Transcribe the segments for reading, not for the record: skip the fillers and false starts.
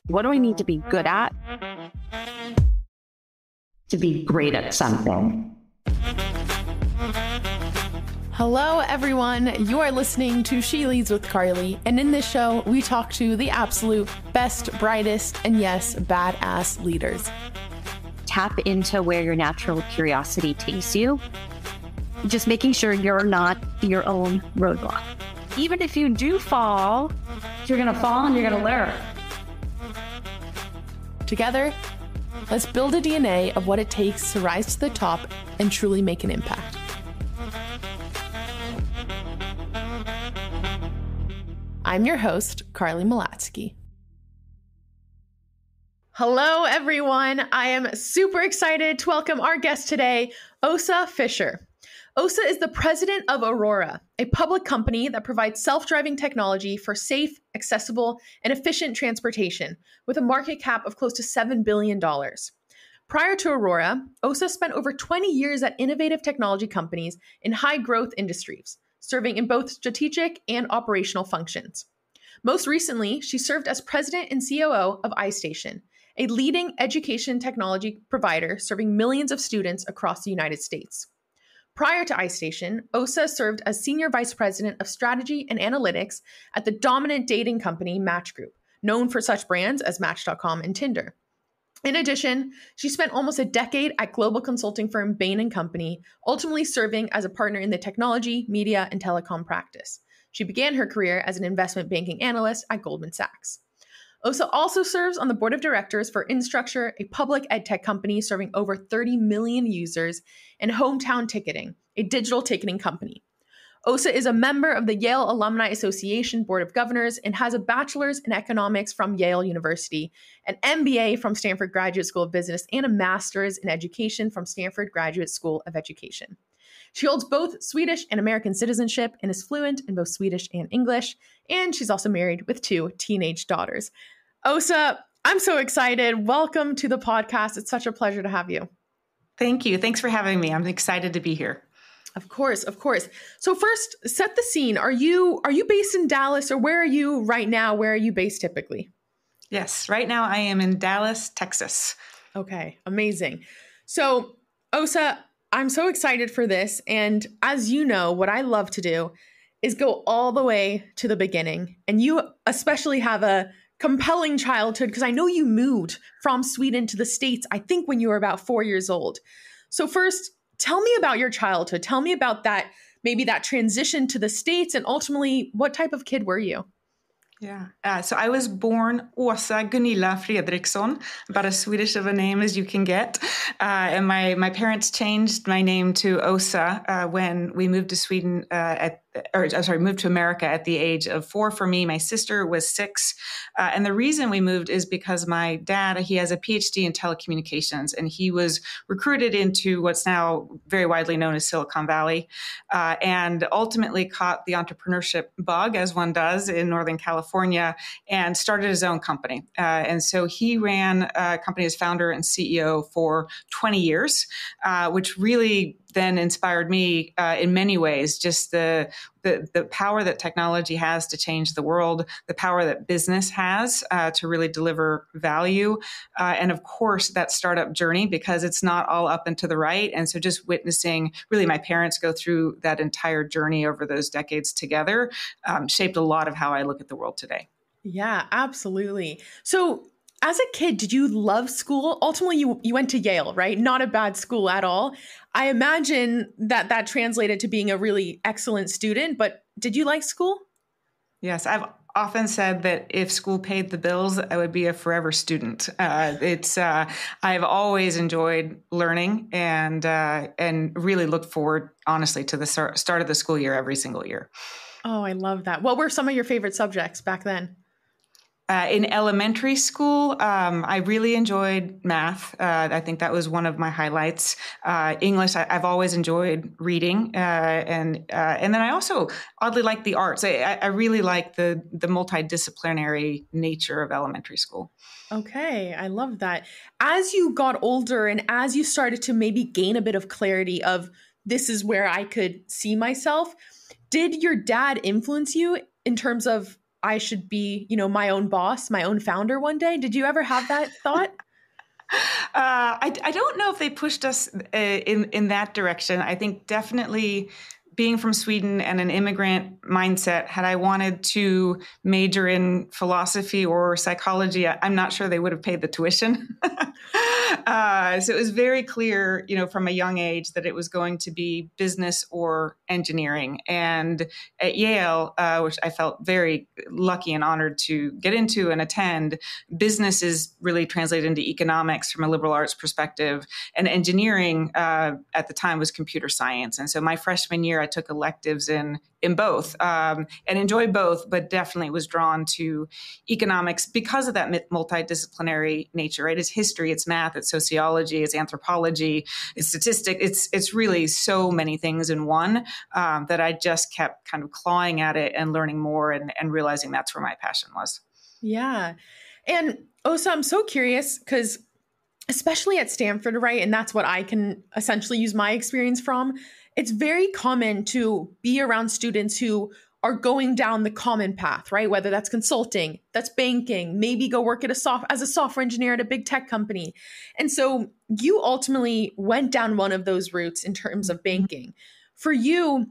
What do I need to be good at to be great at something? Hello, everyone. You are listening to She Leads with Carly. And in this show, we talk to the absolute best, brightest, and yes, badass leaders. Tap into where your natural curiosity takes you. Just making sure you're not your own roadblock. Even if you do fall, you're going to fall and you're going to learn. Together, let's build a DNA of what it takes to rise to the top and truly make an impact. I'm your host, Carly Malatsky. Hello, everyone. I am super excited to welcome our guest today, Ossa Fisher. Ossa is the president of Aurora, a public company that provides self-driving technology for safe, accessible, and efficient transportation, with a market cap of close to $7 billion. Prior to Aurora, Ossa spent over 20 years at innovative technology companies in high-growth industries, serving in both strategic and operational functions. Most recently, she served as president and COO of Istation, a leading education technology provider serving millions of students across the United States. Prior to Istation, Ossa served as senior vice president of strategy and analytics at the dominant dating company Match Group, known for such brands as Match.com and Tinder. In addition, she spent almost a decade at global consulting firm Bain Co, ultimately serving as a partner in the technology, media, and telecom practice. She began her career as an investment banking analyst at Goldman Sachs. Ossa also serves on the board of directors for Instructure, a public edtech company serving over 30 million users, and Hometown Ticketing, a digital ticketing company. Ossa is a member of the Yale Alumni Association Board of Governors and has a bachelor's in economics from Yale University, an MBA from Stanford Graduate School of Business, and a master's in education from Stanford Graduate School of Education. She holds both Swedish and American citizenship and is fluent in both Swedish and English, and she's also married with 2 teenage daughters. Ossa, I'm so excited. Welcome to the podcast. It's such a pleasure to have you. Thank you. Thanks for having me. I'm excited to be here. Of course, of course. So first, set the scene. Are you based in Dallas, or where are you right now? Where are you based typically? Yes, right now I am in Dallas, Texas. Okay, amazing. So Ossa, I'm so excited for this. And as you know, what I love to do is go all the way to the beginning. And you especially have a compelling childhood because I know you moved from Sweden to the States, I think when you were about 4 years old. So first, tell me about your childhood. Tell me about that, maybe that transition to the States, and ultimately, what type of kid were you? Yeah. So I was born Ossa Gunilla Fredriksson, about as Swedish of a name as you can get. And my parents changed my name to Ossa when we moved to Sweden moved to America at the age of 4 for me. My sister was 6. And the reason we moved is because my dad, he has a PhD in telecommunications, and he was recruited into what's now very widely known as Silicon Valley, and ultimately caught the entrepreneurship bug, as one does in Northern California, and started his own company. And so he ran a company as founder and CEO for 20 years, which really then inspired me in many ways, just the power that technology has to change the world, the power that business has to really deliver value. And of course, that startup journey, because it's not all up and to the right. And so just witnessing really my parents go through that entire journey over those decades together shaped a lot of how I look at the world today. Yeah, absolutely. So as a kid, did you love school? Ultimately, you went to Yale, right? Not a bad school at all. I imagine that translated to being a really excellent student, but did you like school? Yes, I've often said that if school paid the bills, I would be a forever student. I've always enjoyed learning and really looked forward, honestly, to the start of the school year every single year. Oh, I love that. What were some of your favorite subjects back then? In elementary school, I really enjoyed math. I think that was one of my highlights. English, I've always enjoyed reading, and then I also oddly like the arts. I really like the multidisciplinary nature of elementary school. Okay, I love that. As you got older and as you started to maybe gain a bit of clarity of this is where I could see myself. Did your dad influence you in terms of I should be, my own boss, my own founder one day? Did you ever have that thought? I don't know if they pushed us in that direction. I think definitely being from Sweden and an immigrant mindset, had I wanted to major in philosophy or psychology, I'm not sure they would have paid the tuition. So it was very clear, from a young age that it was going to be business or engineering. And at Yale, which I felt very lucky and honored to get into and attend, business is really translated into economics from a liberal arts perspective. And engineering at the time was computer science. And so my freshman year, I took electives in both and enjoyed both, but definitely was drawn to economics because of that multidisciplinary nature, right? It's history, it's math, it's sociology, it's anthropology, it's statistics. It's really so many things in one that I just kept kind of clawing at it and learning more and realizing that's where my passion was. Yeah. And Ossa, I'm so curious because especially at Stanford, right? And that's what I can essentially use my experience from. It's very common to be around students who are going down the common path, right? Whether that's consulting, that's banking, maybe go work as a software engineer at a big tech company. And so you ultimately went down one of those routes in terms of banking. For you,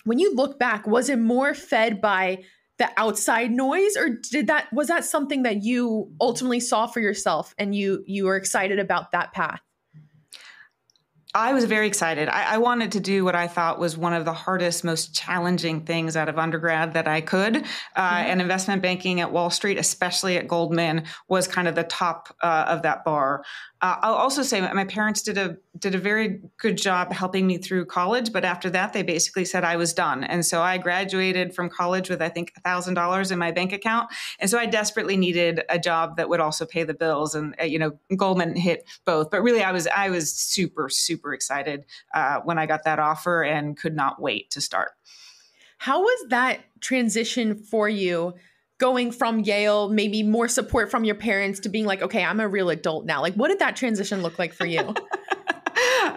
when you look back, was it more fed by the outside noise, or was that something that you ultimately saw for yourself and you were excited about that path? I was very excited. I wanted to do what I thought was one of the hardest, most challenging things out of undergrad that I could. And investment banking at Wall Street, especially at Goldman, was kind of the top of that bar. I'll also say my parents did a very good job helping me through college, but after that, they basically said I was done. And so I graduated from college with, I think, $1,000 in my bank account. And so I desperately needed a job that would also pay the bills. And, Goldman hit both. But really, I was super, super excited when I got that offer and could not wait to start. How was that transition for you? Going from Yale, maybe more support from your parents, to being like, okay, I'm a real adult now. Like, what did that transition look like for you?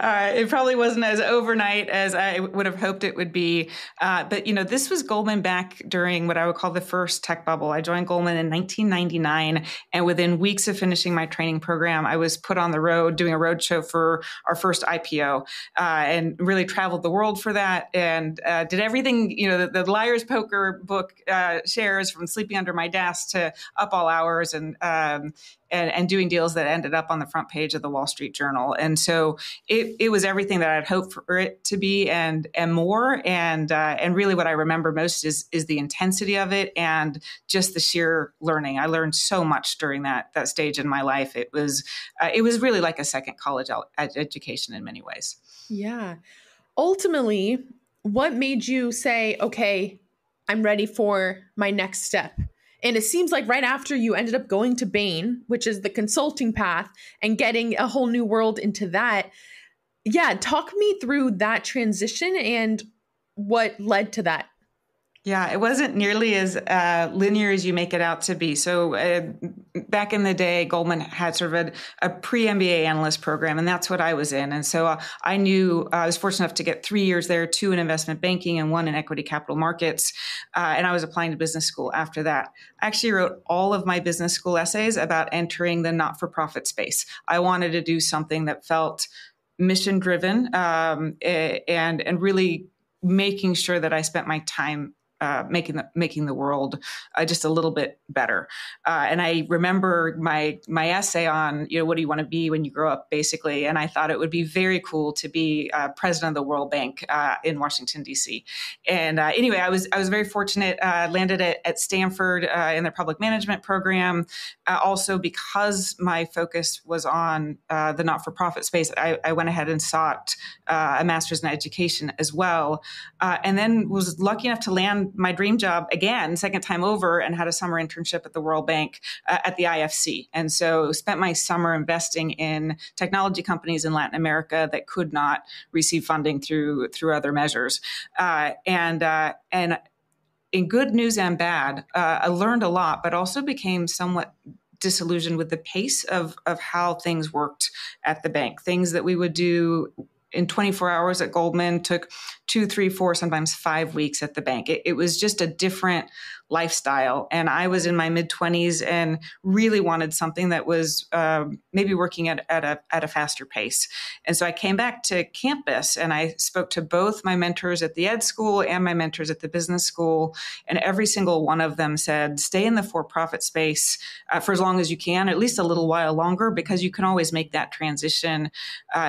It probably wasn't as overnight as I would have hoped it would be. But, this was Goldman back during what I would call the first tech bubble. I joined Goldman in 1999. And within weeks of finishing my training program, I was put on the road doing a roadshow for our first IPO and really traveled the world for that and did everything, the Liar's Poker book shares, from sleeping under my desk to up all hours and doing deals that ended up on the front page of the Wall Street Journal. And so it was everything that I'd hoped for it to be and more. And really what I remember most is the intensity of it and just the sheer learning. I learned so much during that stage in my life. It was really like a second college education in many ways. Yeah. Ultimately, what made you say, okay, I'm ready for my next step? And it seems like right after you ended up going to Bain, which is the consulting path, and getting a whole new world into that. Yeah, talk me through that transition and what led to that. Yeah, it wasn't nearly as linear as you make it out to be. So back in the day, Goldman had sort of a pre-MBA analyst program, and that's what I was in. And so I knew I was fortunate enough to get 3 years there, 2 in investment banking and 1 in equity capital markets. And I was applying to business school after that. I actually wrote all of my business school essays about entering the not-for-profit space. I wanted to do something that felt mission-driven and really making sure that I spent my time making the world just a little bit better. And I remember my essay on, what do you want to be when you grow up, basically. And I thought it would be very cool to be president of the World Bank in Washington, D.C. And anyway, I was very fortunate, landed at Stanford in their public management program. Also, because my focus was on the not-for-profit space, I went ahead and sought a master's in education as well. And then was lucky enough to land my dream job again, second time over, and had a summer internship at the World Bank at the IFC. And so spent my summer investing in technology companies in Latin America that could not receive funding through other measures. And in good news and bad, I learned a lot, but also became somewhat disillusioned with the pace of how things worked at the bank. Things that we would do in 24 hours at Goldman, took 2, 3, 4, sometimes 5 weeks at the bank. It was just a different lifestyle. And I was in my mid-20s and really wanted something that was maybe working at a faster pace. And so I came back to campus and I spoke to both my mentors at the ed school and my mentors at the business school. And every single one of them said, stay in the for-profit space for as long as you can, at least a little while longer, because you can always make that transition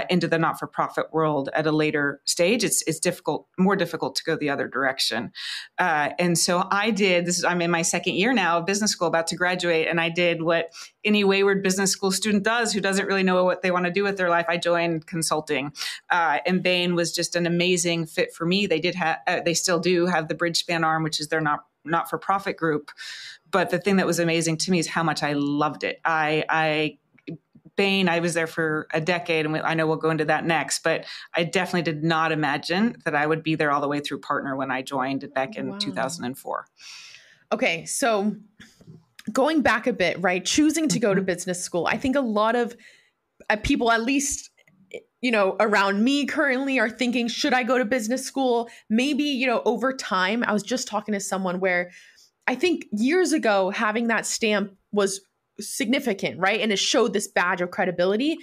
into the not-for-profit world at a later stage. It's more difficult to go the other direction. And so I did. I'm in my second year now of business school, about to graduate, and I did what any wayward business school student does who doesn't really know what they want to do with their life. I joined consulting, and Bain was just an amazing fit for me. They still do have the Bridgespan arm, which is their not-for-profit group. But the thing that was amazing to me is how much I loved it. Bain, I was there for a decade, and I know we'll go into that next, but I definitely did not imagine that I would be there all the way through partner when I joined back in 2004. Okay, so going back a bit, right? Choosing to go to business school. I think a lot of people, at least, around me currently, are thinking, should I go to business school? Maybe, over time. I was just talking to someone where I think years ago, having that stamp was significant, right? And it showed this badge of credibility.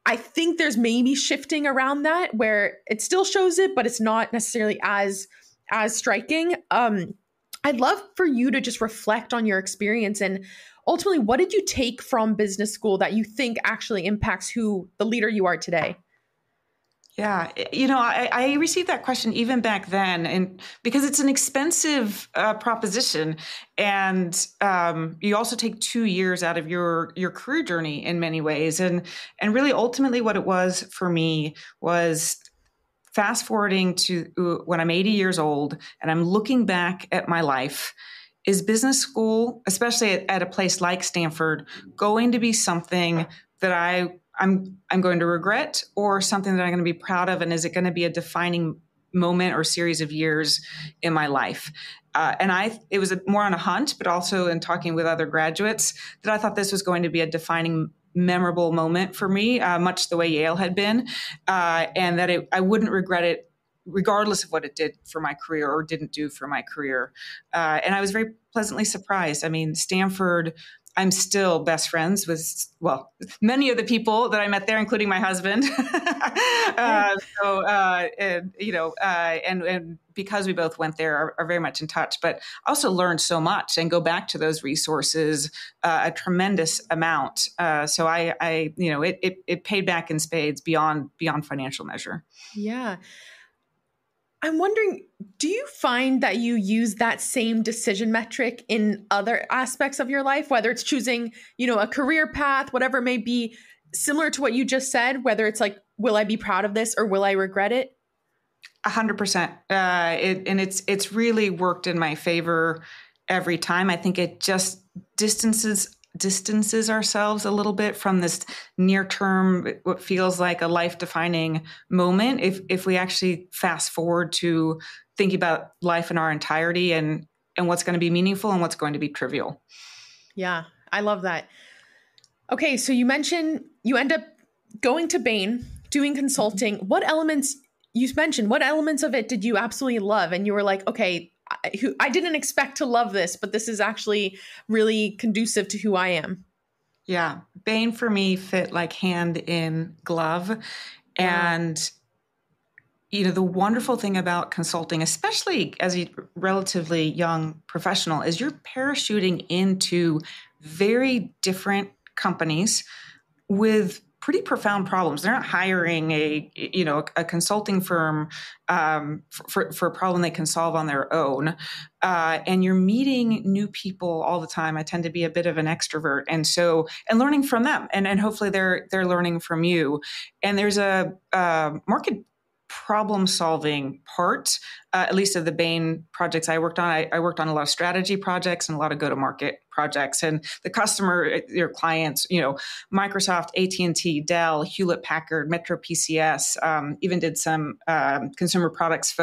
I think there's maybe shifting around that where it still shows it, but it's not necessarily as striking. I'd love for you to just reflect on your experience and ultimately, what did you take from business school that you think actually impacts who the leader you are today? Yeah, I received that question even back then, and because it's an expensive proposition, and you also take 2 years out of your career journey in many ways, and really ultimately what it was for me was fast forwarding to when I'm 80 years old and I'm looking back at my life. Is business school, especially at a place like Stanford, going to be something that I'm going to regret, or something that I'm going to be proud of? And is it going to be a defining moment or series of years in my life? It was more on a hunch, but also in talking with other graduates, that I thought this was going to be a defining, memorable moment for me, much the way Yale had been, and that I wouldn't regret it regardless of what it did for my career or didn't do for my career. And I was very pleasantly surprised. I mean, Stanford, I'm still best friends with, many of the people that I met there, including my husband. And because we both went there, are very much in touch, but also learned so much and go back to those resources a tremendous amount. So it paid back in spades beyond financial measure. Yeah. I'm wondering, do you find that you use that same decision metric in other aspects of your life, whether it's choosing, a career path, whatever it may be, similar to what you just said, whether it's like, will I be proud of this or will I regret it? 100%. It's really worked in my favor every time. I think it just distances ourselves a little bit from this near term, what feels like a life-defining moment. If we actually fast forward to thinking about life in our entirety and what's going to be meaningful and what's going to be trivial. Yeah, I love that. Okay, so you mentioned you end up going to Bain, doing consulting. What elements of it did you absolutely love? And you were like, okay, I didn't expect to love this, but this is actually really conducive to who I am. Yeah. Bain for me fit like hand in glove. And, the wonderful thing about consulting, especially as a relatively young professional, is you're parachuting into very different companies with pretty profound problems. They're not hiring a consulting firm for a problem they can solve on their own. And you're meeting new people all the time. I tend to be a bit of an extrovert. And learning from them, and hopefully they're learning from you. And there's a market problem solving part, at least of the Bain projects I worked on. I worked on a lot of strategy projects and a lot of go-to-market projects. And the customer, your clients, Microsoft, AT&T, Dell, Hewlett-Packard, Metro PCS, even did some consumer products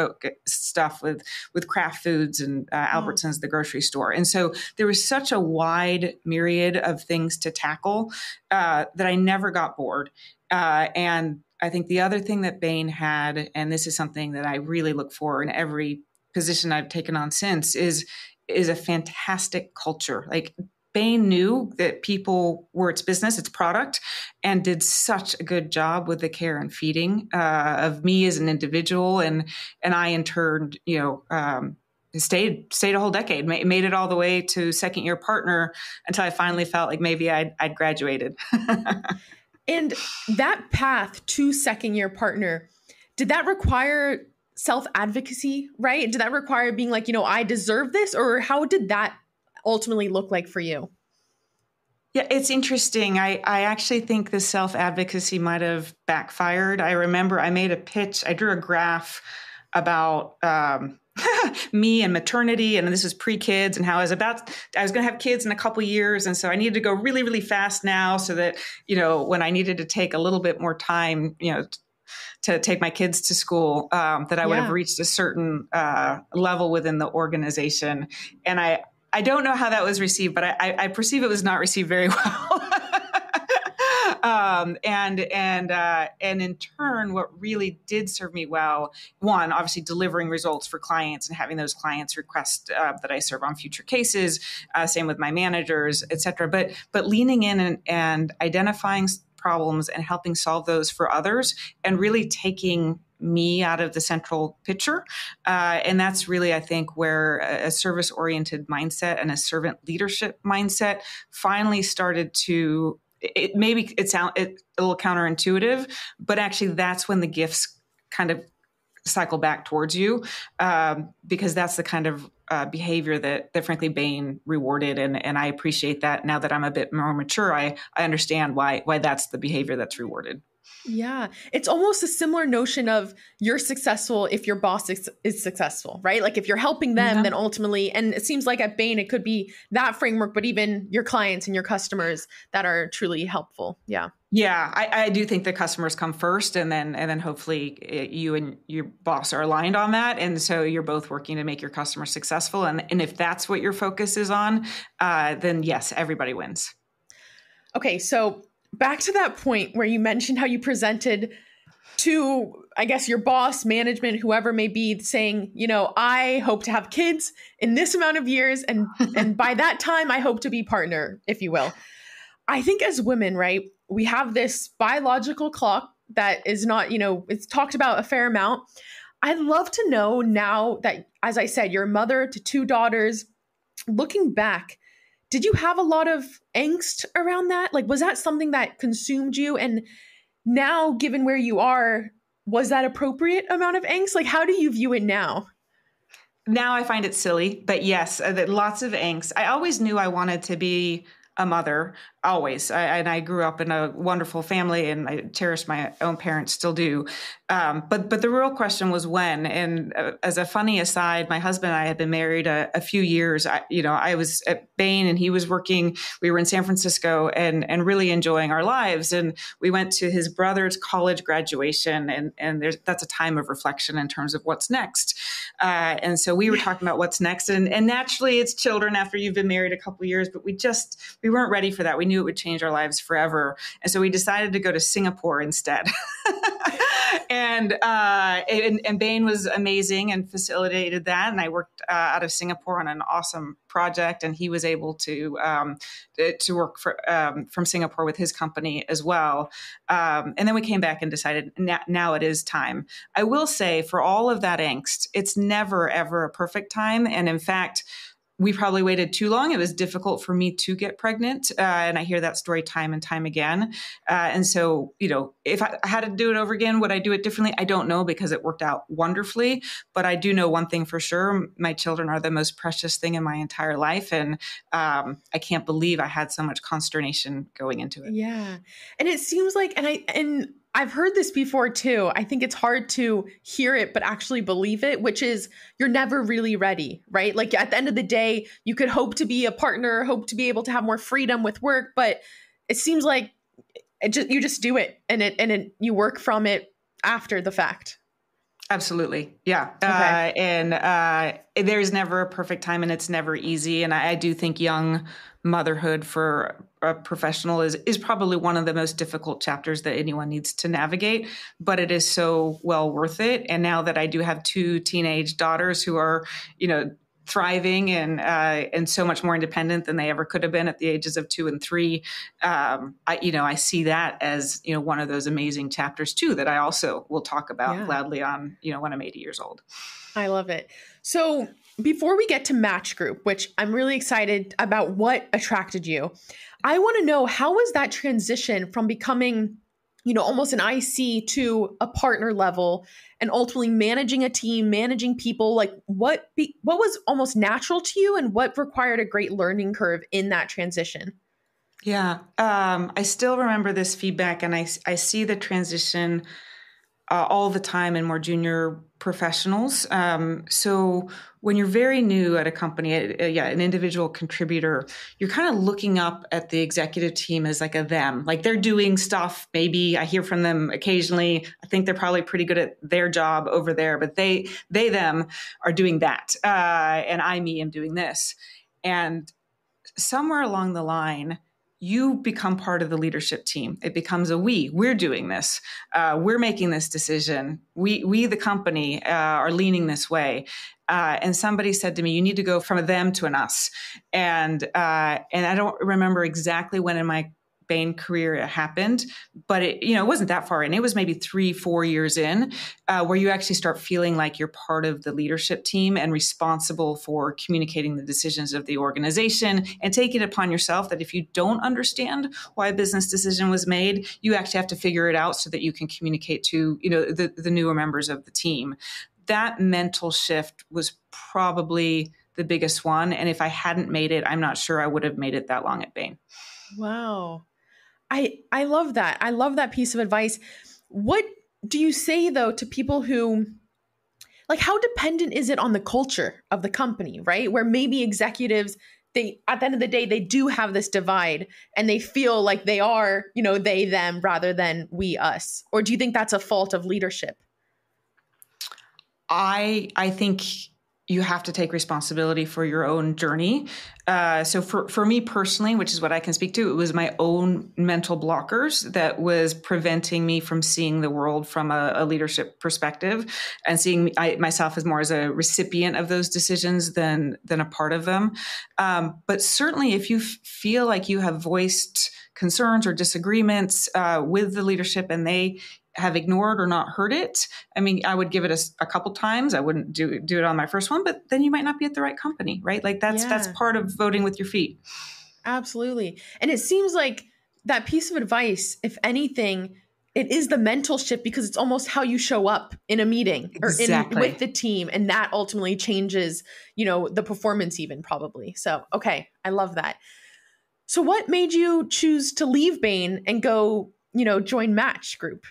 stuff with Kraft Foods and Albertsons, the grocery store. And so there was such a wide myriad of things to tackle that I never got bored. And I think the other thing that Bain had, and this is something that I really look for in every position I've taken on since, is a fantastic culture. Like, Bain knew that people were its business, its product, and did such a good job with the care and feeding of me as an individual, and I in turn, stayed a whole decade, made it all the way to second year partner until I finally felt like maybe I'd graduated. And that path to second year partner, did that require self-advocacy, right? Did that require being like, I deserve this? Or how did that ultimately look like for you? Yeah, it's interesting. I actually think the self-advocacy might have backfired. I remember I made a pitch. I drew a graph about me and maternity, and this was pre-kids, and how I was going to have kids in a couple years, and so I needed to go really, really fast now, so that when I needed to take a little bit more time, to take my kids to school, that I would have reached a certain level within the organization, and I don't know how that was received, but I perceive it was not received very well. And in turn, what really did serve me well, one, obviously delivering results for clients and having those clients request that I serve on future cases, same with my managers, et cetera. But leaning in and identifying problems and helping solve those for others, and really taking me out of the central picture. And that's really, I think, where a service-oriented mindset and a servant leadership mindset finally started to, it sound a little counterintuitive, but actually that's when the gifts kind of cycle back towards you, because that's the kind of behavior that frankly Bain rewarded. And I appreciate that now that I'm a bit more mature. I understand why that's the behavior that's rewarded. Yeah. It's almost a similar notion of you're successful if your boss is successful, right? Like if you're helping them, then ultimately, and it seems like at Bain, it could be that framework, but even your clients and your customers that are truly helpful. Yeah. Yeah. I do think the customers come first, and then hopefully you and your boss are aligned on that. And so you're both working to make your customer successful. And if that's what your focus is on, then yes, everybody wins. Okay. So back to that point where you mentioned how you presented to, I guess, your boss, management, whoever may be, saying, I hope to have kids in this amount of years. And by that time, I hope to be partner, if you will. I think as women, right, we have this biological clock that is not, it's talked about a fair amount. I'd love to know now that, as I said, you're a mother to 2 daughters, looking back, did you have a lot of angst around that? Like, was that something that consumed you? And now, given where you are, was that appropriate amount of angst? Like, how do you view it now? Now I find it silly, but yes, lots of angst. I always knew I wanted to be a mother, always. And I grew up in a wonderful family, and I cherish my own parents, still do. But the real question was when. And as a funny aside, my husband and I had been married a few years. I was at Bain and he was working. We were in San Francisco and really enjoying our lives. And we went to his brother's college graduation, and that's a time of reflection in terms of what's next. And so we were talking about what's next. And naturally, it's children after you've been married a couple of years, but we weren't ready for that. We knew it would change our lives forever. And so we decided to go to Singapore instead. And Bain was amazing and facilitated that. And I worked out of Singapore on an awesome project, and he was able to work from Singapore with his company as well. And then we came back and decided now it is time. I will say, for all of that angst, it's never, ever a perfect time. And in fact, we probably waited too long. It was difficult for me to get pregnant. And I hear that story time and time again. And so, if I had to do it over again, would I do it differently? I don't know, because it worked out wonderfully. But I do know one thing for sure. My children are the most precious thing in my entire life. And I can't believe I had so much consternation going into it. Yeah. And it seems like, and I've heard this before too. I think it's hard to hear it, but actually believe it, which is you're never really ready, right? Like at the end of the day, you could hope to be a partner, hope to be able to have more freedom with work, but it seems like you just do it and you work from it after the fact. Absolutely. Yeah. Okay. And there's never a perfect time and it's never easy. And I do think young motherhood for a professional is probably one of the most difficult chapters that anyone needs to navigate, but it is so well worth it. And now that I do have two teenage daughters who are, thriving and so much more independent than they ever could have been at the ages of 2 and 3. I see that as, one of those amazing chapters too, that I also will talk about gladly on, when I'm 80 years old. I love it. So before we get to Match Group, which I'm really excited about what attracted you, I want to know, how was that transition from becoming, almost an IC to a partner level and ultimately managing a team, managing people? Like what was almost natural to you and what required a great learning curve in that transition? Yeah. I still remember this feedback and I see the transition all the time in more junior professionals. So when you're very new at a company, an individual contributor, you're kind of looking up at the executive team as like a them, like they're doing stuff. Maybe I hear from them occasionally. I think they're probably pretty good at their job over there, but them are doing that. And I, me, am doing this. And somewhere along the line, you become part of the leadership team. It becomes a we're doing this. We're making this decision. We the company, are leaning this way. And somebody said to me, you need to go from a them to an us. And I don't remember exactly when in my Bain career it happened, but it wasn't that far in. It was maybe 3-4 years in, where you actually start feeling like you're part of the leadership team and responsible for communicating the decisions of the organization and taking it upon yourself that if you don't understand why a business decision was made, you actually have to figure it out so that you can communicate to, the newer members of the team. That mental shift was probably the biggest one. And if I hadn't made it, I'm not sure I would have made it that long at Bain. Wow. I love that. I love that piece of advice. What do you say though to people who, like, how dependent is it on the culture of the company, right? Where maybe executives, at the end of the day, they do have this divide and they feel like they are, they, them rather than we, us. Or do you think that's a fault of leadership? I think you have to take responsibility for your own journey. So for me personally, which is what I can speak to, it was my own mental blockers that was preventing me from seeing the world from a leadership perspective and seeing myself as more as a recipient of those decisions than a part of them. But certainly if you feel like you have voiced concerns or disagreements with the leadership and they have ignored or not heard it, I mean, I would give it a couple times. I wouldn't do it on my first one, but then you might not be at the right company, right? Like that's part of voting with your feet. Absolutely. And it seems like that piece of advice, if anything, it is the mental shift because it's almost how you show up in a meeting or with the team. And that ultimately changes, the performance even probably. So, okay. I love that. So what made you choose to leave Bain and go, join Match Group?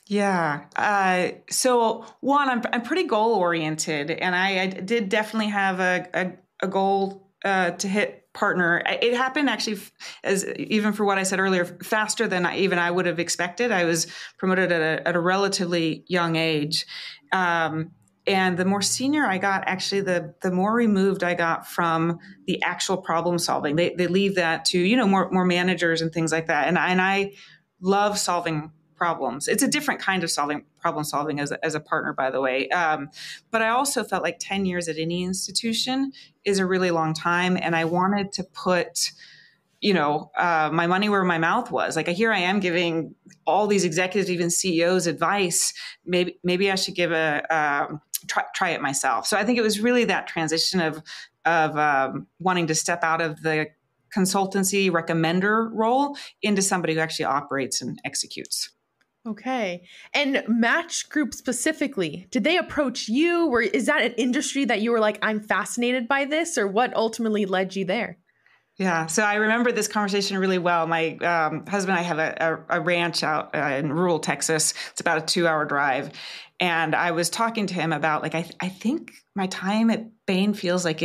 Yeah. So one, I'm pretty goal oriented, and I did definitely have a goal to hit partner. It happened actually, as even for what I said earlier, faster than I would have expected. I was promoted at a relatively young age. And the more senior I got, actually, the more removed I got from the actual problem solving. They leave that to, more managers and things like that. And I love solving problems. It's a different kind of problem solving as a partner, by the way. But I also felt like 10 years at any institution is a really long time. And I wanted to put, my money where my mouth was. Like here I am giving all these executives, even CEOs, advice. Maybe I should give try it myself. So I think it was really that transition of wanting to step out of the consultancy recommender role into somebody who actually operates and executes. Okay. And Match Group specifically, did they approach you? Or is that an industry that you were like, I'm fascinated by this? Or what ultimately led you there? Yeah. So I remember this conversation really well. My husband and I have a ranch out in rural Texas. It's about a 2-hour drive. And I was talking to him about like, I think my time at Bain feels like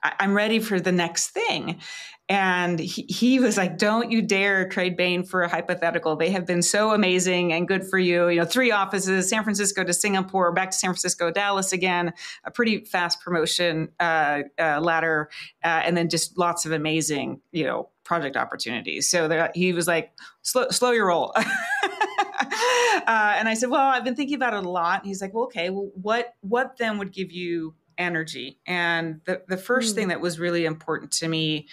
I'm ready for the next thing. And he was like, don't you dare trade Bain for a hypothetical. They have been so amazing and good for you. 3 offices, San Francisco to Singapore, back to San Francisco, Dallas again, a pretty fast promotion ladder, and then just lots of amazing, project opportunities. So he was like, slow your roll. And I said, well, I've been thinking about it a lot. And he's like, well, okay, well, what then would give you energy? And the first thing that was really important to me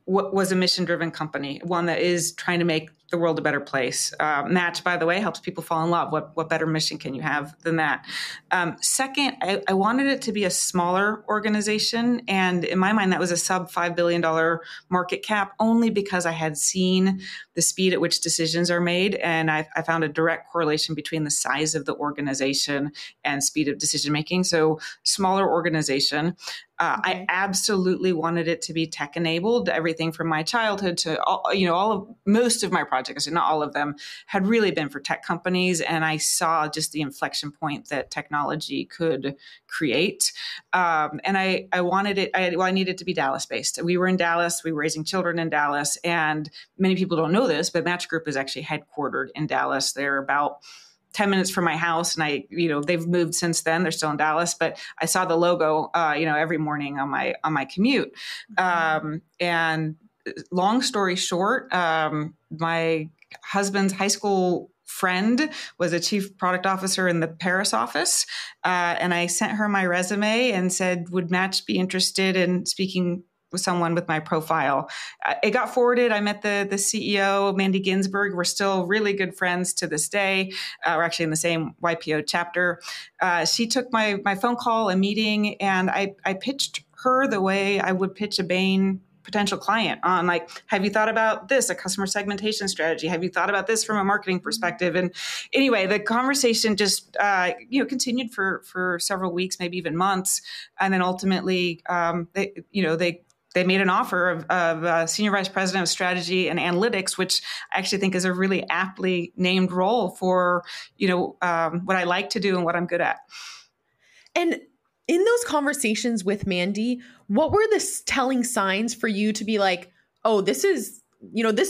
was a mission-driven company, one that is trying to make the world a better place. Match, by the way, helps people fall in love. What better mission can you have than that? Second, I wanted it to be a smaller organization. And in my mind, that was a sub $5 billion market cap, only because I had seen the speed at which decisions are made. And I found a direct correlation between the size of the organization and speed of decision making. So smaller organization. I absolutely wanted it to be tech enabled. Everything from my childhood to most of my projects, not all of them, had really been for tech companies. And I saw just the inflection point that technology could create. And I wanted it, I needed to be Dallas based. We were in Dallas, we were raising children in Dallas. And many people don't know this, but Match Group is actually headquartered in Dallas. They're about 10 minutes from my house. And they've moved since then. They're still in Dallas, but I saw the logo, every morning on my commute. And long story short, my husband's high school friend was a chief product officer in the Paris office. And I sent her my resume and said, would Match be interested in speaking with someone with my profile? It got forwarded. I met the CEO, Mandy Ginsburg. We're still really good friends to this day. We're actually in the same YPO chapter. She took my phone call, a meeting, and I pitched her the way I would pitch a Bain potential client on like, have you thought about this, a customer segmentation strategy? Have you thought about this from a marketing perspective? And anyway, the conversation just, continued for several weeks, maybe even months. And then ultimately, they made an offer of Senior Vice President of Strategy and Analytics, which I actually think is a really aptly named role for, what I like to do and what I'm good at. And in those conversations with Mandy, what were the telling signs for you to be like, oh, this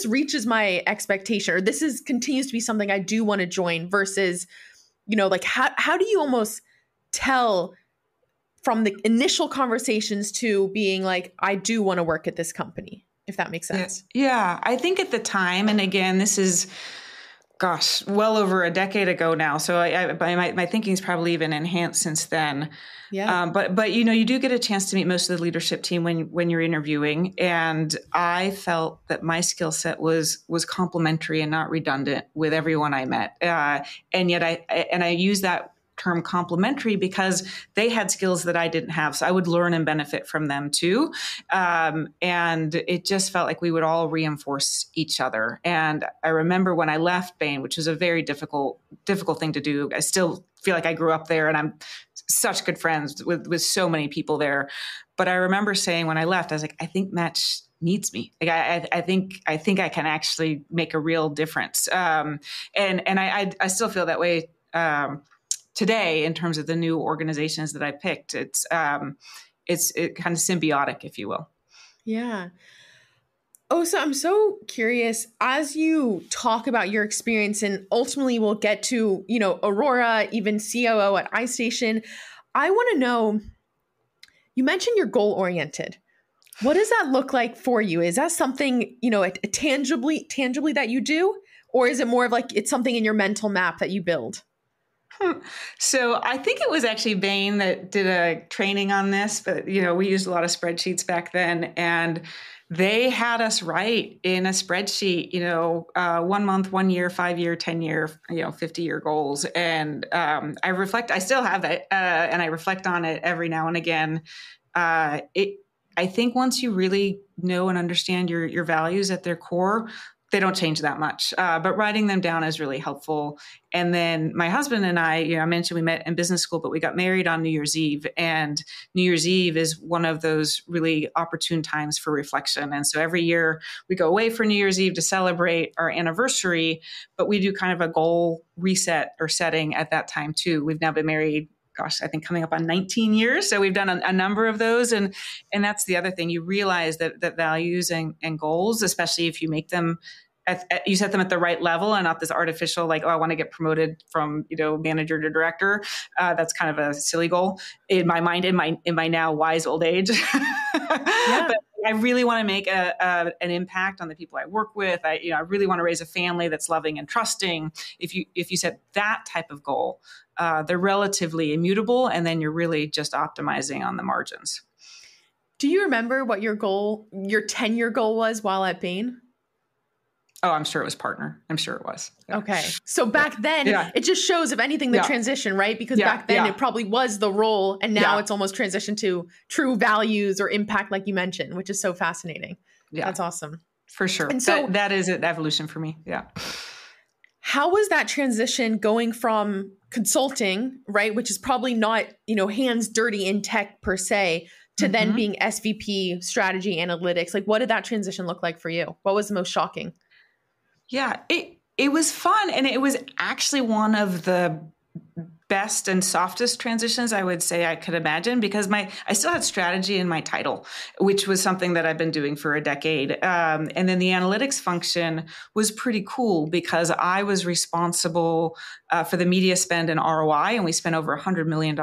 reaches my expectation, or this continues to be something I do want to join, versus, how do you almost tell from the initial conversations to being like, I do want to work at this company, if that makes sense? Yeah. I think at the time, and again, this is, well over a decade ago now. So my thinking's probably even enhanced since then. Yeah. But you do get a chance to meet most of the leadership team when you're interviewing. And I felt that my skill set was complementary and not redundant with everyone I met. And yet I use that term complementary because they had skills that I didn't have. So I would learn and benefit from them too. And it just felt like we would all reinforce each other. And I remember when I left Bain, which was a very difficult thing to do. I still feel like I grew up there and I'm such good friends with so many people there. But I remember saying when I left, I was like, I think Match needs me. Like I think I can actually make a real difference. And I still feel that way today in terms of the new organizations that I picked. It's kind of symbiotic, if you will. Yeah. Oh, so I'm so curious, as you talk about your experience, and ultimately we'll get to, Aurora, even COO at Istation, I want to know, you mentioned you're goal-oriented. What does that look like for you? Is that something, tangibly that you do? Or is it more of like, it's something in your mental map that you build? So I think it was actually Bain that did a training on this, but, we used a lot of spreadsheets back then, and they had us write in a spreadsheet, 1 month, 1 year, 5 year, 10 year, 50-year goals. And I still have that, and I reflect on it every now and again. I think once you really know and understand your values at their core, they don't change that much. But writing them down is really helpful. And then my husband and I, I mentioned we met in business school, but we got married on New Year's Eve. And New Year's Eve is one of those really opportune times for reflection. And so every year we go away for New Year's Eve to celebrate our anniversary, but we do kind of a goal reset or setting at that time too. We've now been married, I think coming up on 19 years. So we've done a number of those. And that's the other thing. You realize that values and goals, especially if you make them, you set them at the right level and not this artificial, like, oh, I want to get promoted from, manager to director. That's kind of a silly goal in my mind, in my now wise old age. Yeah. But I really want to make an impact on the people I work with. I really want to raise a family that's loving and trusting. If you set that type of goal, they're relatively immutable, and then you're really just optimizing on the margins. Do you remember what your 10-year goal was while at Bain? Oh, I'm sure it was partner. I'm sure it was. Yeah. Okay. So back then, it just shows, if anything, the transition, right? Because back then it probably was the role, and now it's almost transitioned to true values or impact, like you mentioned, which is so fascinating. Yeah. That's awesome. For sure. And so that is an evolution for me. Yeah. How was that transition going from consulting, right, which is probably not, hands dirty in tech per se, to then being SVP strategy analytics? Like, what did that transition look like for you? What was the most shocking? Yeah, it was fun. And it was actually one of the best and softest transitions I would say I could imagine, because I still had strategy in my title, which was something that I've been doing for a decade. And then the analytics function was pretty cool because I was responsible for the media spend and ROI, and we spent over $100 million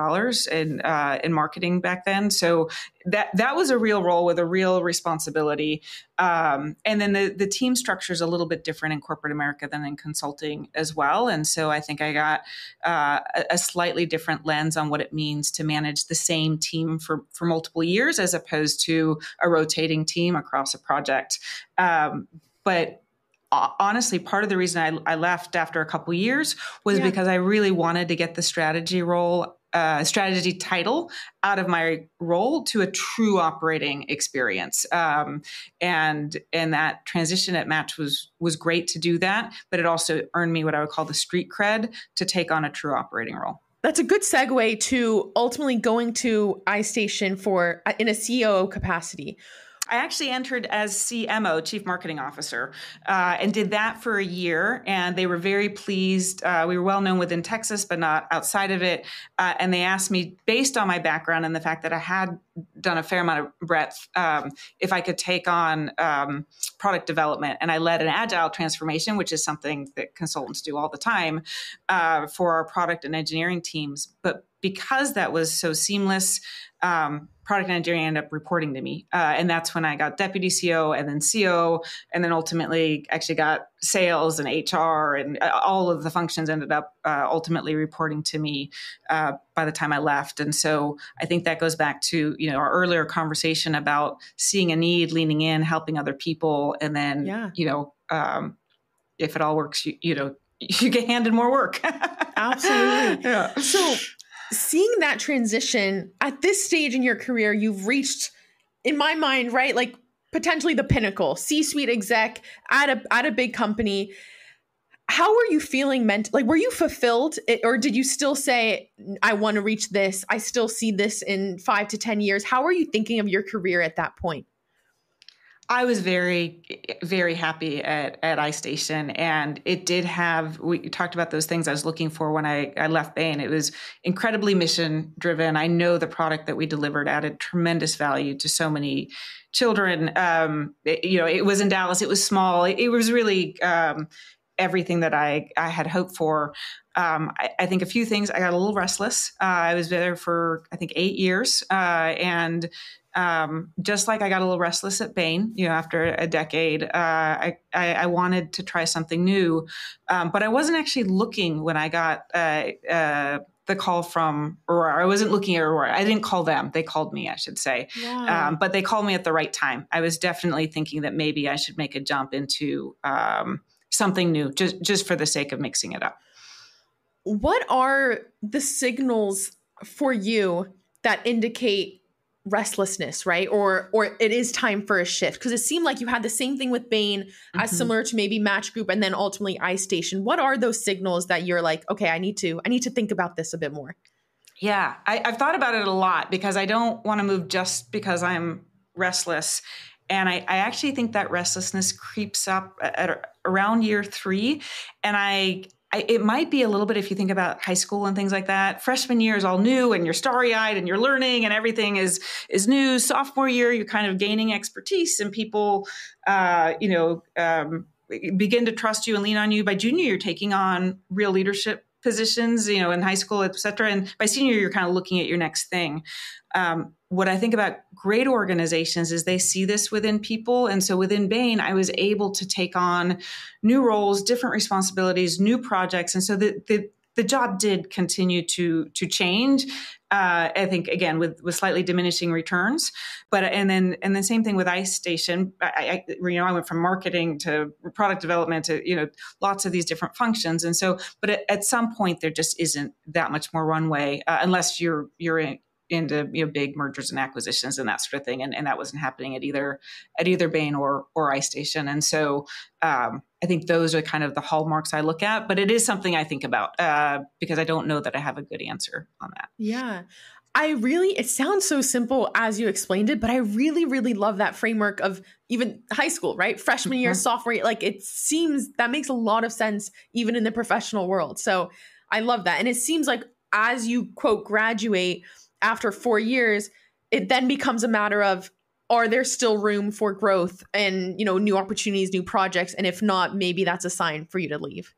in marketing back then. So that was a real role with a real responsibility. And then the team structure is a little bit different in corporate America than in consulting as well. And so I think I got a slightly different lens on what it means to manage the same team for multiple years, as opposed to a rotating team across a project. But honestly, part of the reason I left after a couple years was because I really wanted to get the strategy title out of my role to a true operating experience. And that transition at Match was great to do that, but it also earned me what I would call the street cred to take on a true operating role. That's a good segue to ultimately going to Istation in a COO capacity. I actually entered as CMO, Chief Marketing Officer, and did that for a year. And they were very pleased. We were well known within Texas, but not outside of it. And they asked me, based on my background and the fact that I had done a fair amount of breadth, if I could take on product development. And I led an agile transformation, which is something that consultants do all the time for our product and engineering teams. But because that was so seamless, product and engineering ended up reporting to me. And that's when I got deputy CO and then CO, and then ultimately actually got sales and HR, and all of the functions ended up ultimately reporting to me by the time I left. And so I think that goes back to, our earlier conversation about seeing a need, leaning in, helping other people. And then, if it all works, you get handed more work. Absolutely. Yeah. So seeing that transition at this stage in your career, you've reached, in my mind, right, like potentially the pinnacle, C-suite exec at a big company. How were you feeling like, were you fulfilled, or did you still say, I want to reach this, I still see this in 5 to 10 years? How were you thinking of your career at that point? I was very, very happy at Istation, and it did we talked about those things I was looking for when I left Bain. It was incredibly mission driven. I know the product that we delivered added tremendous value to so many children. It was in Dallas. It was small. It was really everything that I had hoped for. I think a few things. I got a little restless. I was there for, I think, 8 years. And just like I got a little restless at Bain, after a decade, I wanted to try something new. But I wasn't actually looking when I got the call from Aurora. I wasn't looking at Aurora. I didn't call them. They called me, I should say. Wow. But they called me at the right time. I was definitely thinking that maybe I should make a jump into something new, just for the sake of mixing it up. What are the signals for you that indicate restlessness, right? Or it is time for a shift? Because it seemed like you had the same thing with Bain, as similar to maybe Match Group and then ultimately Istation. What are those signals that you're like, okay, I need to think about this a bit more? Yeah, I've thought about it a lot because I don't want to move just because I'm restless. And I actually think that restlessness creeps up at around year 3. And it might be a little bit if you think about high school and things like that. Freshman year is all new and you're starry-eyed and you're learning and everything is new. Sophomore year, you're kind of gaining expertise and people, begin to trust you and lean on you. By junior, you're taking on real leadership positions, in high school, et cetera. And by senior, you're kind of looking at your next thing. What I think about great organizations is they see this within people. And so within Bain, I was able to take on new roles, different responsibilities, new projects. And so the job did continue to change. I think, again, with slightly diminishing returns. And then same thing with Istation. I went from marketing to product development to, lots of these different functions. And so, but at some point, there just isn't that much more runway unless you're into big mergers and acquisitions and that sort of thing, and that wasn't happening at either Bain or Istation. And so I think those are kind of the hallmarks I look at, but it is something I think about because I don't know that I have a good answer on that. Yeah. It sounds so simple as you explained it, but I really, really love that framework of even high school, right? Freshman year, sophomore year, like it seems that makes a lot of sense even in the professional world. So I love that. And it seems like as you quote graduate after 4 years, it then becomes a matter of, are there still room for growth and, new opportunities, new projects? And if not, maybe that's a sign for you to leave.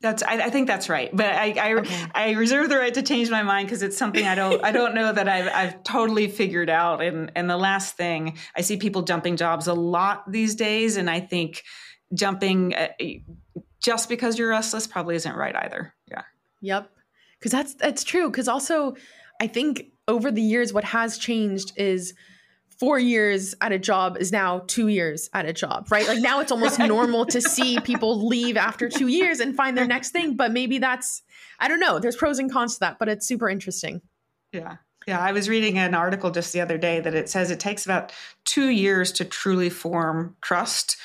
I think that's right. But I reserve the right to change my mind because it's something I don't know that I've totally figured out. And the last thing, I see people jumping jobs a lot these days. And I think jumping just because you're restless probably isn't right either. Yeah. Yep. Because that's true. Because also, I think over the years, what has changed is 4 years at a job is now 2 years at a job, right? Like now it's almost normal to see people leave after 2 years and find their next thing. But maybe I don't know. There's pros and cons to that, but it's super interesting. Yeah. Yeah. I was reading an article just the other day that it says it takes about 2 years to truly form trust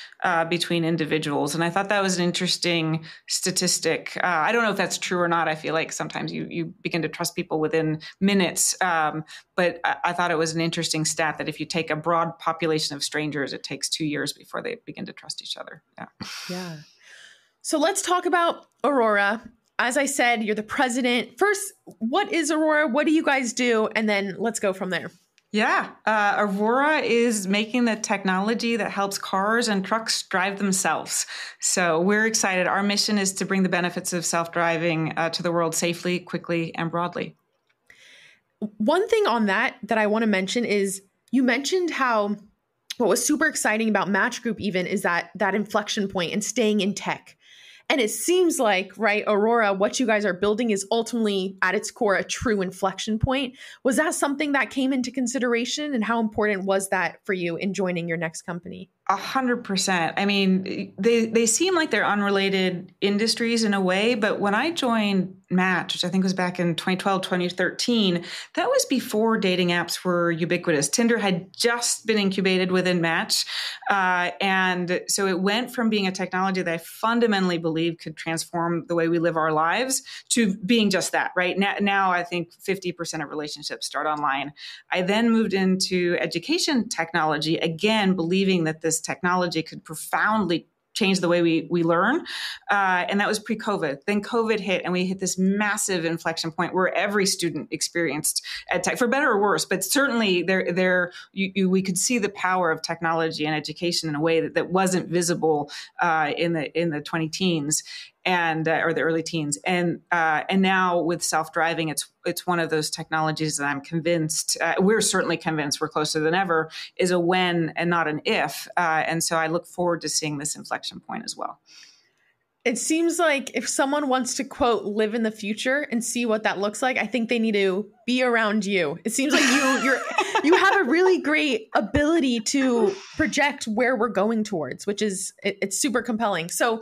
between individuals. And I thought that was an interesting statistic. I don't know if that's true or not. I feel like sometimes you begin to trust people within minutes. But I thought it was an interesting stat that if you take a broad population of strangers, it takes 2 years before they begin to trust each other. Yeah. Yeah. So let's talk about Aurora. As I said, you're the president. First, what is Aurora? What do you guys do? And then let's go from there. Yeah. Aurora is making the technology that helps cars and trucks drive themselves. So we're excited. Our mission is to bring the benefits of self-driving to the world safely, quickly, and broadly. One thing on that I want to mention is you mentioned how what was super exciting about Match Group even is that inflection point and staying in tech. And it seems like, right, Aurora, what you guys are building is ultimately at its core a true inflection point. Was that something that came into consideration? And how important was that for you in joining your next company? 100%. I mean, they seem like they're unrelated industries in a way, but when I joined Match, which I think was back in 2012, 2013, that was before dating apps were ubiquitous. Tinder had just been incubated within Match. And so it went from being a technology that I fundamentally believe could transform the way we live our lives to being just that, right? Now I think 50% of relationships start online. I then moved into education technology, again, believing that this technology could profoundly change the way we learn. And that was pre-COVID. Then COVID hit and we hit this massive inflection point where every student experienced ed tech, for better or worse, but certainly we could see the power of technology and education in a way that wasn't visible in the 20 teens. Or the early teens, and now with self-driving, it's one of those technologies that I'm convinced we're certainly convinced we're closer than ever is a when and not an if, and so I look forward to seeing this inflection point as well. It seems like if someone wants to quote live in the future and see what that looks like, I think they need to be around you. It seems like you have a really great ability to project where we're going towards, which is it's super compelling. So.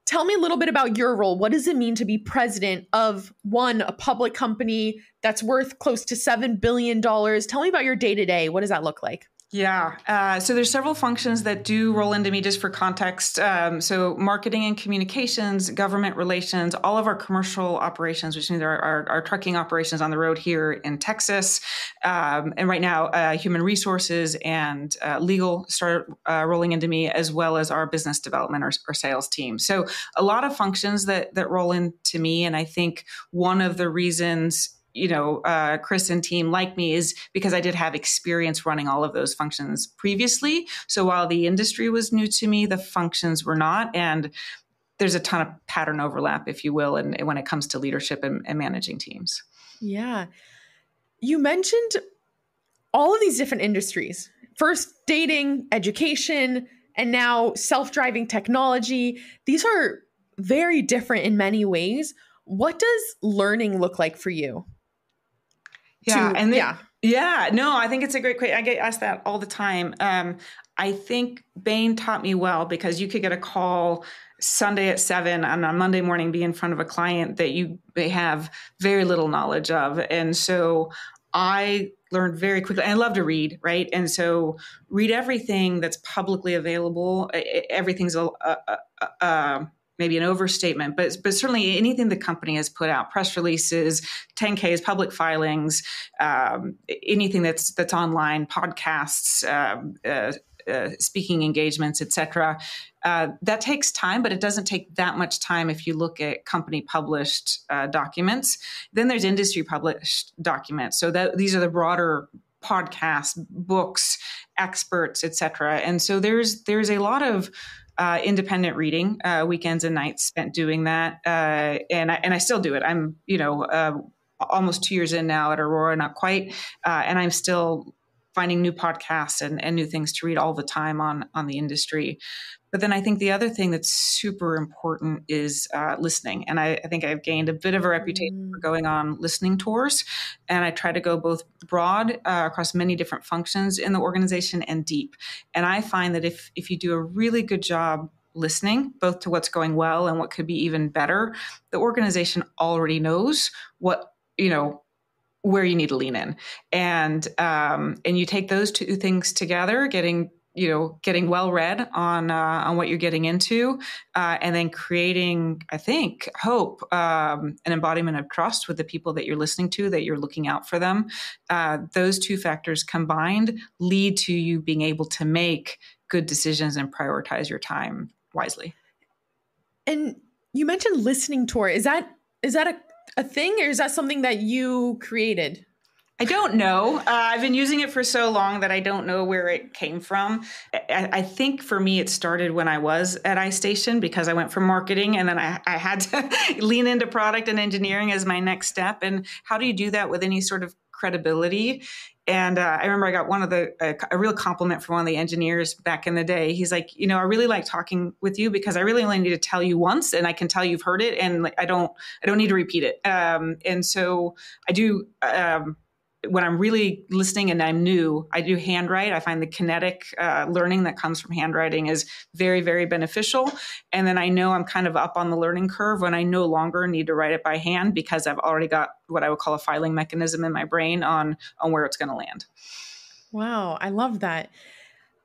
Tell me a little bit about your role. What does it mean to be president of a public company that's worth close to $7 billion? Tell me about your day-to-day. What does that look like? Yeah. So there's several functions that do roll into me just for context. So marketing and communications, government relations, all of our commercial operations, which means our trucking operations on the road here in Texas. And right now, human resources and legal start rolling into me, as well as our business development or sales team. So a lot of functions that roll into me. And I think one of the reasons Chris and team like me is because I did have experience running all of those functions previously. So while the industry was new to me, the functions were not. And there's a ton of pattern overlap, if you will, and when it comes to leadership and managing teams. Yeah. You mentioned all of these different industries. First, dating, education, and now self-driving technology. These are very different in many ways. What does learning look like for you? I think it's a great question. I get asked that all the time. I think Bain taught me well, because you could get a call Sunday at 7 and on Monday morning be in front of a client that they have very little knowledge of. And so I learned very quickly. I love to read, right? And so read everything that's publicly available. Everything's maybe an overstatement, but certainly anything the company has put out, press releases, 10Ks, public filings, anything that's online, podcasts, speaking engagements, et cetera. That takes time, but it doesn't take that much time if you look at company published documents. Then there's industry published documents. So these are the broader podcasts, books, experts, et cetera. And so there's a lot of independent reading, weekends and nights spent doing that. And I still do it. I'm, almost 2 years in now at Aurora, not quite. And I'm still finding new podcasts and new things to read all the time on the industry. But then I think the other thing that's super important is listening. And I think I've gained a bit of a reputation for going on listening tours. And I try to go both broad across many different functions in the organization and deep. And I find that if you do a really good job listening, both to what's going well and what could be even better, the organization already knows where you need to lean in. And you take those two things together, getting well read on what you're getting into, and then creating, I think, hope, an embodiment of trust with the people that you're listening to, that you're looking out for them. Those two factors combined lead to you being able to make good decisions and prioritize your time wisely. And you mentioned listening tour. Is that a thing, or is that something that you created? I don't know. I've been using it for so long that I don't know where it came from. I think for me, it started when I was at Istation, because I went from marketing and then I had to lean into product and engineering as my next step. And how do you do that with any sort of credibility? And I remember I got a real compliment from one of the engineers back in the day. He's like, I really like talking with you because I really only need to tell you once, and I can tell you've heard it, and I don't need to repeat it. And so I do. When I'm really listening and I'm new, I do handwrite. I find the kinetic learning that comes from handwriting is very, very beneficial. And then I know I'm kind of up on the learning curve when I no longer need to write it by hand, because I've already got what I would call a filing mechanism in my brain on where it's going to land. Wow, I love that.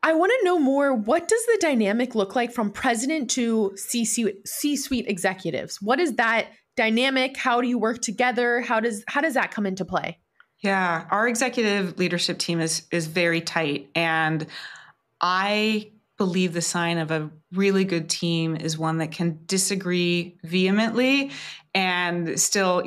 I want to know more. What does the dynamic look like from president to C-suite executives? What is that dynamic? How do you work together? How does that come into play? Yeah, our executive leadership team is very tight. And I believe the sign of a really good team is one that can disagree vehemently and still,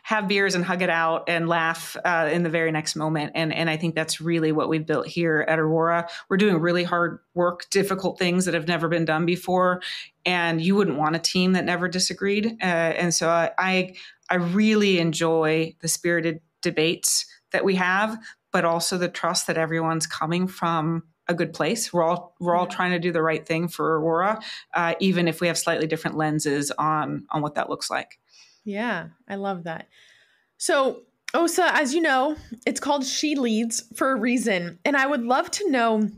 have beers and hug it out and laugh in the very next moment. And I think that's really what we've built here at Aurora. We're doing really hard work, difficult things that have never been done before. And you wouldn't want a team that never disagreed. And so I really enjoy the spirited debates that we have, but also the trust that everyone's coming from a good place. We're all trying to do the right thing for Aurora, even if we have slightly different lenses on what that looks like. Yeah, I love that. So Ossa, as you know, it's called She Leads for a reason. And I would love to know,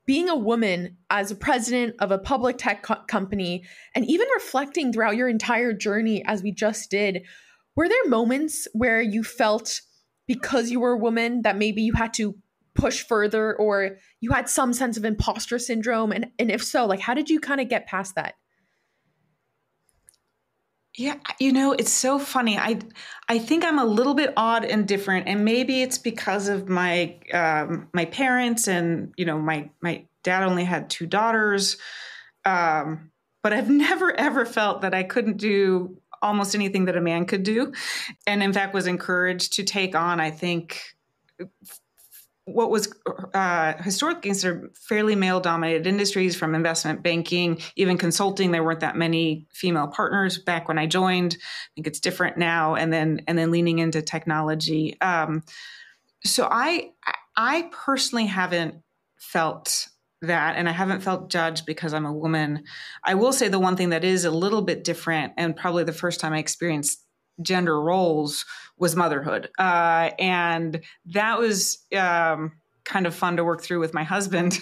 being a woman as a president of a public tech company, and even reflecting throughout your entire journey as we just did, were there moments where you felt because you were a woman that maybe you had to push further, or you had some sense of imposter syndrome? And if so, like, how did you kind of get past that? Yeah, it's so funny. I think I'm a little bit odd and different, and maybe it's because of my my parents, and my dad only had 2 daughters, but I've never ever felt that I couldn't do almost anything that a man could do, and in fact was encouraged to take on, I think, what was historically considered fairly male-dominated industries, from investment banking, even consulting. There weren't that many female partners back when I joined. I think it's different now. And then leaning into technology. So I personally haven't felt that, and I haven't felt judged because I'm a woman. I will say the one thing that is a little bit different, and probably the first time I experienced gender roles, was motherhood. And that was kind of fun to work through with my husband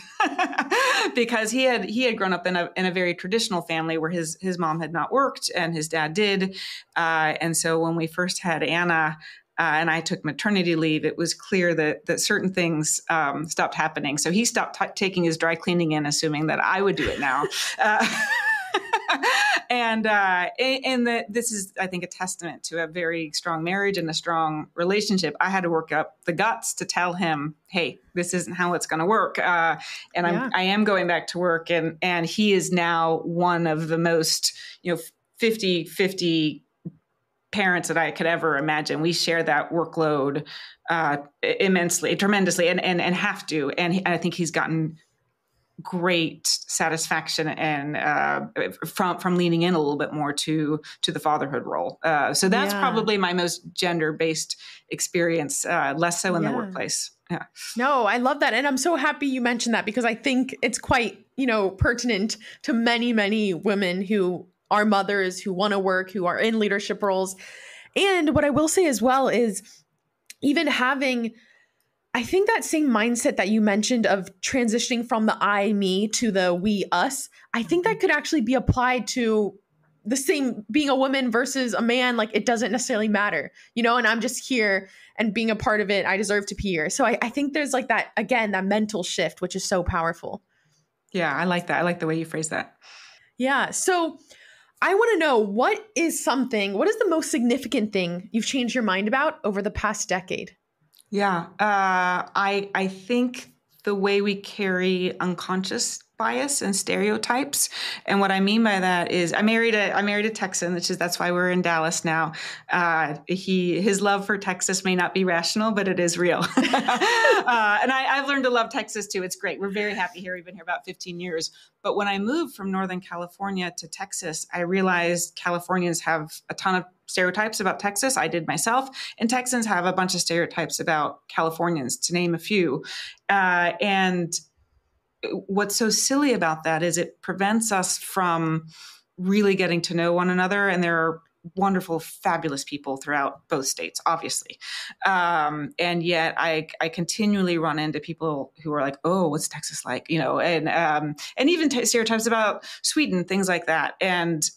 because he had grown up in a very traditional family where his mom had not worked and his dad did. And so when we first had Anna, and I took maternity leave, it was clear that certain things stopped happening. So he stopped taking his dry cleaning in, assuming that I would do it now. And that this is, I think, a testament to a very strong marriage and a strong relationship. I had to work up the guts to tell him, hey, this isn't how it's going to work. I am going back to work. And he is now one of the most, 50-50 parents that I could ever imagine. We share that workload tremendously, and have to. And I think he's gotten great satisfaction and from leaning in a little bit more to the fatherhood role. So that's probably my most gender-based experience, less so in the workplace. Yeah. No, I love that. And I'm so happy you mentioned that, because I think it's quite, pertinent to many, many women who are mothers, who want to work, who are in leadership roles. And what I will say as well is, even having, I think, that same mindset that you mentioned of transitioning from the I, me to the we, us, I think that could actually be applied to the same, being a woman versus a man. Like, it doesn't necessarily matter, and I'm just here and being a part of it. I deserve to be here. So I think there's like that, again, that mental shift, which is so powerful. Yeah, I like that. I like the way you phrase that. Yeah. So I want to know, what is the most significant thing you've changed your mind about over the past decade? Yeah, I think the way we carry unconscious bias and stereotypes, and what I mean by that is, I married a Texan, that's why we're in Dallas now. His love for Texas may not be rational, but it is real. And I've learned to love Texas too. It's great. We're very happy here. We've been here about 15 years. But when I moved from Northern California to Texas, I realized Californians have a ton of stereotypes about Texas. I did myself. And Texans have a bunch of stereotypes about Californians, to name a few. And what's so silly about that is it prevents us from really getting to know one another. And there are wonderful, fabulous people throughout both states, obviously. And yet I continually run into people who are like, oh, what's Texas like? And even stereotypes about Sweden, things like that. And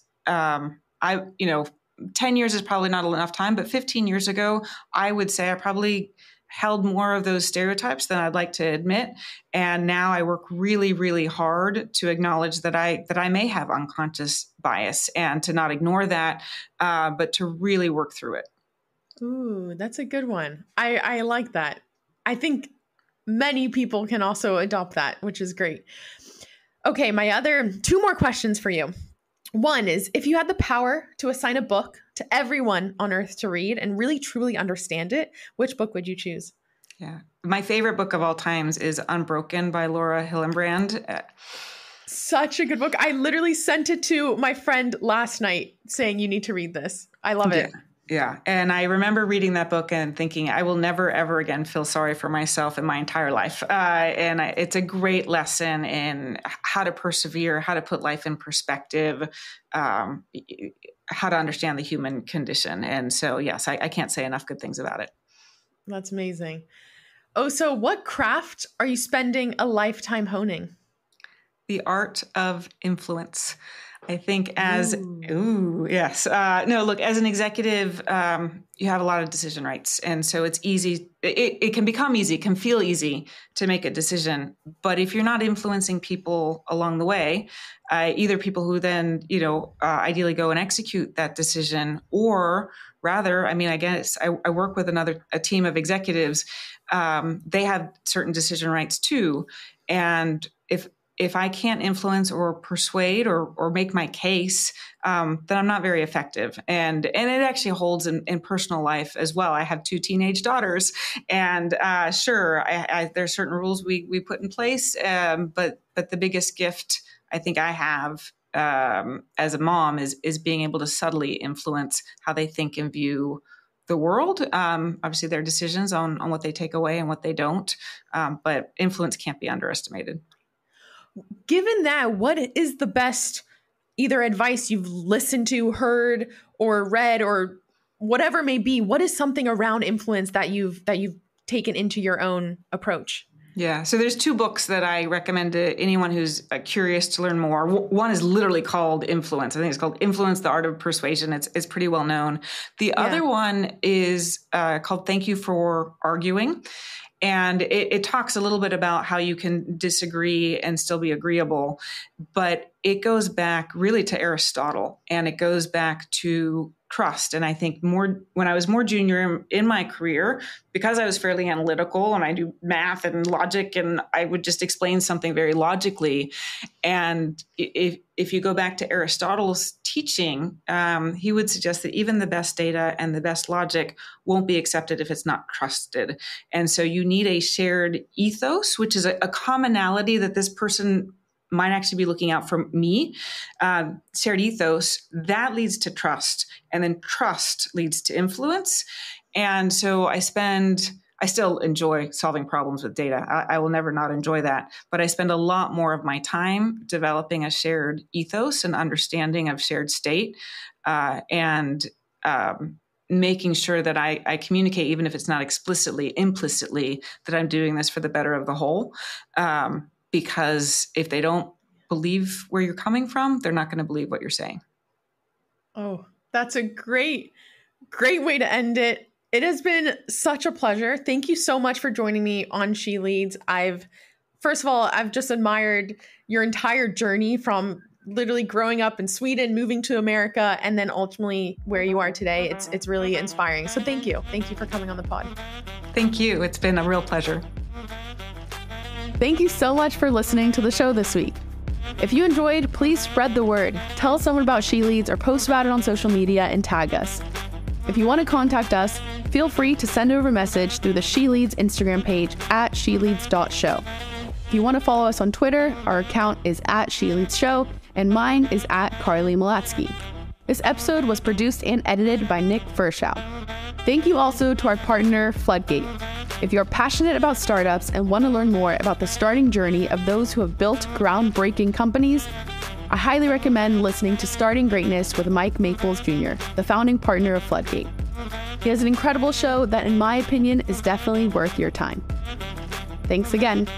10 years is probably not enough time, but 15 years ago, I would say I probably held more of those stereotypes than I'd like to admit. And now I work really, really hard to acknowledge that I may have unconscious bias, and to not ignore that, but to really work through it. Ooh, that's a good one. I like that. I think many people can also adopt that, which is great. Okay, my other 2 more questions for you. One is, if you had the power to assign a book to everyone on earth to read and really truly understand it, which book would you choose? Yeah. My favorite book of all times is Unbroken by Laura Hillenbrand. Such a good book. I literally sent it to my friend last night saying, you need to read this. I love it. Yeah. And I remember reading that book and thinking, I will never, ever again feel sorry for myself in my entire life. It's a great lesson in how to persevere, how to put life in perspective, how to understand the human condition. And so, yes, I can't say enough good things about it. That's amazing. Oh, so what craft are you spending a lifetime honing? The art of influence. I think as, yes. No, look, as an executive, you have a lot of decision rights. And so it's easy. It can become easy, can feel easy to make a decision. But if you're not influencing people along the way, either people who then, ideally go and execute that decision, or rather, I guess I work with a team of executives. They have certain decision rights too. And if I can't influence or persuade or make my case, then I'm not very effective. And it actually holds in personal life as well. I have 2 teenage daughters, and sure, there's certain rules we put in place, but the biggest gift I think I have as a mom is being able to subtly influence how they think and view the world. Obviously, their decisions on what they take away and what they don't, but influence can't be underestimated. Given that, what is the best either advice you've listened to, heard, or read, or whatever may be? What is something around influence that you've taken into your own approach? Yeah. So there's 2 books that I recommend to anyone who's curious to learn more. One is literally called Influence. I think it's called Influence, the Art of Persuasion. It's pretty well known. The other one is called Thank You for Arguing. And it talks a little bit about how you can disagree and still be agreeable, but it goes back really to Aristotle, and it goes back to trust. And I think when I was more junior in my career, because I was fairly analytical and I do math and logic, and I would just explain something very logically. And if you go back to Aristotle's teaching, he would suggest that even the best data and the best logic won't be accepted if it's not trusted. And so you need a shared ethos, which is a commonality that this person might actually be looking out for me. Shared ethos, that leads to trust. And then trust leads to influence. And so I still enjoy solving problems with data. I will never not enjoy that. But I spend a lot more of my time developing a shared ethos and understanding of shared state, and making sure that I communicate, even if it's not explicitly, implicitly, that I'm doing this for the better of the whole. Because if they don't believe where you're coming from, they're not going to believe what you're saying. Oh, that's a great way to end it. It has been such a pleasure. Thank you so much for joining me on She Leads. First of all, I've just admired your entire journey from literally growing up in Sweden, moving to America, and then ultimately where you are today. It's really inspiring. So thank you. Thank you for coming on the pod. Thank you. It's been a real pleasure. Thank you so much for listening to the show this week. If you enjoyed, please spread the word. Tell someone about She Leads or post about it on social media and tag us. If you want to contact us, feel free to send over a message through the She Leads Instagram page at sheleads.show. If you want to follow us on Twitter, our account is @SheLeadsShow, and mine is @Carly Malatsky. This episode was produced and edited by Nick Verschow. Thank you also to our partner, Floodgate. If you're passionate about startups and want to learn more about the starting journey of those who have built groundbreaking companies, I highly recommend listening to Starting Greatness with Mike Maples Jr., the founding partner of Floodgate. He has an incredible show that, in my opinion, is definitely worth your time. Thanks again.